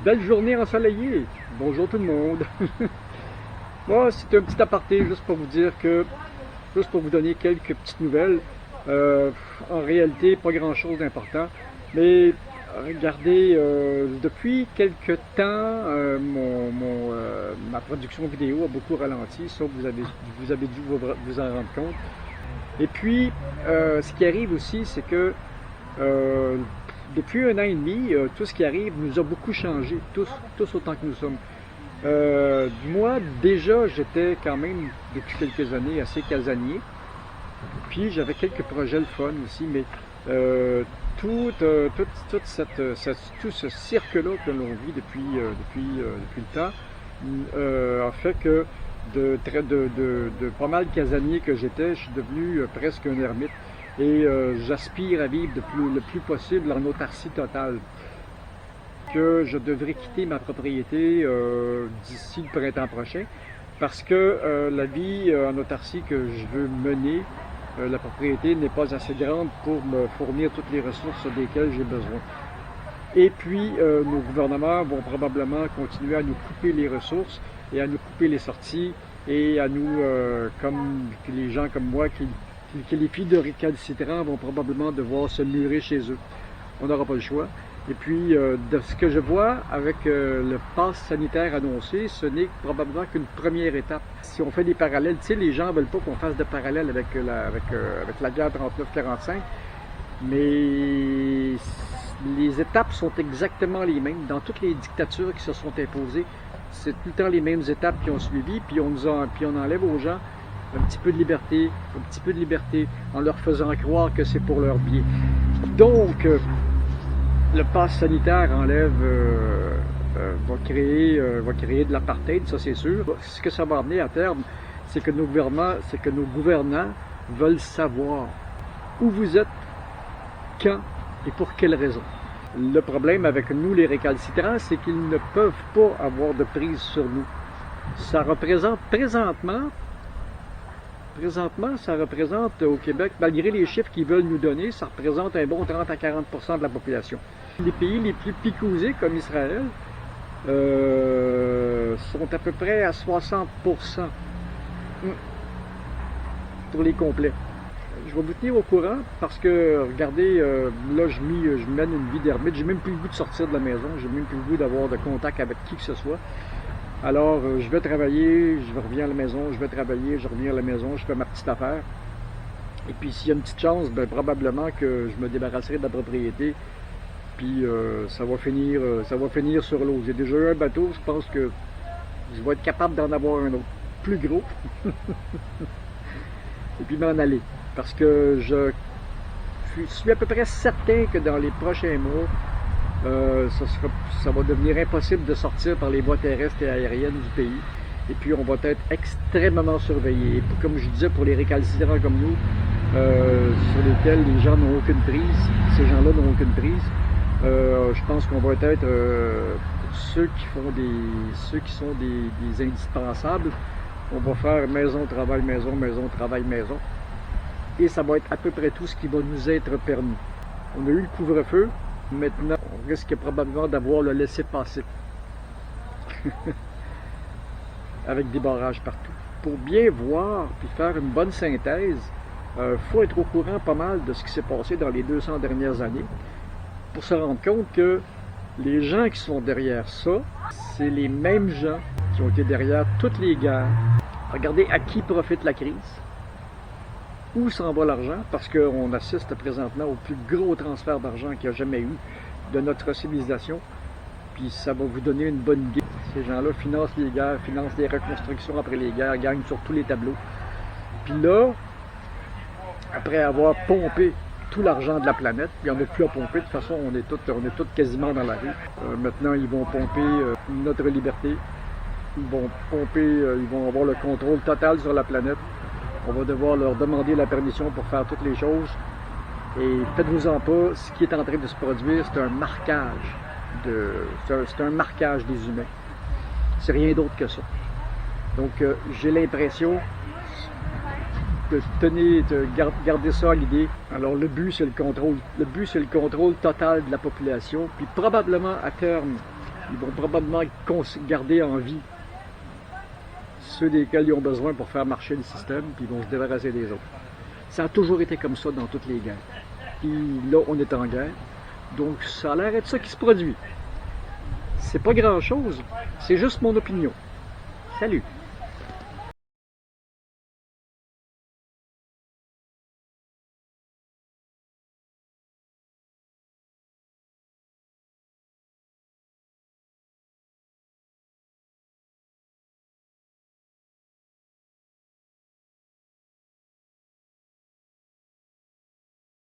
Belle journée ensoleillée. Bonjour tout le monde. Moi, c'est un petit aparté juste pour vous dire que, juste pour vous donner quelques petites nouvelles. En réalité, pas grand-chose d'important, mais regardez, depuis quelques temps, ma production vidéo a beaucoup ralenti, ça vous avez dû vous en rendre compte. Et puis, ce qui arrive aussi, c'est que depuis un an et demi, tout ce qui arrive nous a beaucoup changé, tous autant que nous sommes. Moi, déjà, j'étais quand même, depuis quelques années, assez casanier. Puis, j'avais quelques projets le fun aussi, mais tout ce cirque-là que l'on vit depuis le temps a fait que de pas mal casanier que j'étais, je suis devenu presque un ermite. Et j'aspire à vivre le plus possible en autarcie totale. Que je devrais quitter ma propriété d'ici le printemps prochain parce que la vie en autarcie que je veux mener, la propriété n'est pas assez grande pour me fournir toutes les ressources desquelles j'ai besoin. Et puis, nos gouvernements vont probablement continuer à nous couper les ressources et à nous couper les sorties et à nous, comme les gens comme moi qui les filles de récalcitrants vont probablement devoir se murer chez eux. On n'aura pas le choix. Et puis, de ce que je vois avec le pass sanitaire annoncé, ce n'est probablement qu'une première étape. Si on fait des parallèles, tu sais, les gens ne veulent pas qu'on fasse de parallèles avec la guerre 39-45, mais les étapes sont exactement les mêmes. Dans toutes les dictatures qui se sont imposées, c'est tout le temps les mêmes étapes qui ont suivi, puis on enlève aux gens un petit peu de liberté, en leur faisant croire que c'est pour leur bien. Donc, le pass sanitaire va créer de l'apartheid, ça c'est sûr. Ce que ça va amener à terme, c'est que nos gouvernants veulent savoir où vous êtes, quand et pour quelles raisons. Le problème avec nous, les récalcitrants, c'est qu'ils ne peuvent pas avoir de prise sur nous. Ça représente présentement, ça représente au Québec, malgré les chiffres qu'ils veulent nous donner, ça représente un bon 30 à 40% de la population. Les pays les plus picousés, comme Israël, sont à peu près à 60% pour les complets. Je vais vous tenir au courant parce que, regardez, là, je mène une vie d'ermite. J'ai même plus le goût de sortir de la maison. J'ai même plus le goût d'avoir de contact avec qui que ce soit. Alors, je vais travailler, je reviens à la maison, je vais travailler, je reviens à la maison, je fais ma petite affaire. Et puis, s'il y a une petite chance, ben, probablement que je me débarrasserai de la propriété. Puis, ça va finir sur l'eau. J'ai déjà eu un bateau, je pense que je vais être capable d'en avoir un autre, plus gros. Et puis m'en aller. Parce que je suis à peu près certain que dans les prochains mois, ça va devenir impossible de sortir par les voies terrestres et aériennes du pays. Et puis on va être extrêmement surveillé. Et comme je disais, pour les récalcitrants comme nous, sur lesquels les gens n'ont aucune prise, ces gens-là n'ont aucune prise, je pense qu'on va être pour ceux qui sont des indispensables. On va faire maison, travail, maison, maison, travail, maison. Et ça va être à peu près tout ce qui va nous être permis. On a eu le couvre-feu. Maintenant, on risque probablement d'avoir le laissez-passer. Avec des barrages partout. Pour bien voir puis faire une bonne synthèse, faut être au courant pas mal de ce qui s'est passé dans les 200 dernières années pour se rendre compte que les gens qui sont derrière ça, c'est les mêmes gens qui ont été derrière toutes les guerres. Regardez à qui profite la crise, où s'en va l'argent, parce qu'on assiste présentement au plus gros transfert d'argent qu'il n'y a jamais eu de notre civilisation, puis ça va vous donner une bonne idée. Ces gens-là financent les guerres, financent les reconstructions après les guerres, gagnent sur tous les tableaux. Puis là, après avoir pompé tout l'argent de la planète, il n'y en a plus à pomper, de toute façon on est tous quasiment dans la rue. Maintenant ils vont pomper notre liberté. Ils vont avoir le contrôle total sur la planète. On va devoir leur demander la permission pour faire toutes les choses. Et faites-vous-en pas, ce qui est en train de se produire, c'est un marquage des humains. C'est rien d'autre que ça. Donc j'ai l'impression de garder ça à l'idée. Alors le but c'est le contrôle. Le but c'est le contrôle total de la population. Puis probablement à terme, Ils vont probablement garder en vie ceux desquels ils ont besoin pour faire marcher le système, puis ils vont se débarrasser des autres. Ça a toujours été comme ça dans toutes les guerres. Puis là, on est en guerre, donc ça a l'air d'être ça qui se produit. C'est pas grand-chose, c'est juste mon opinion. Salut!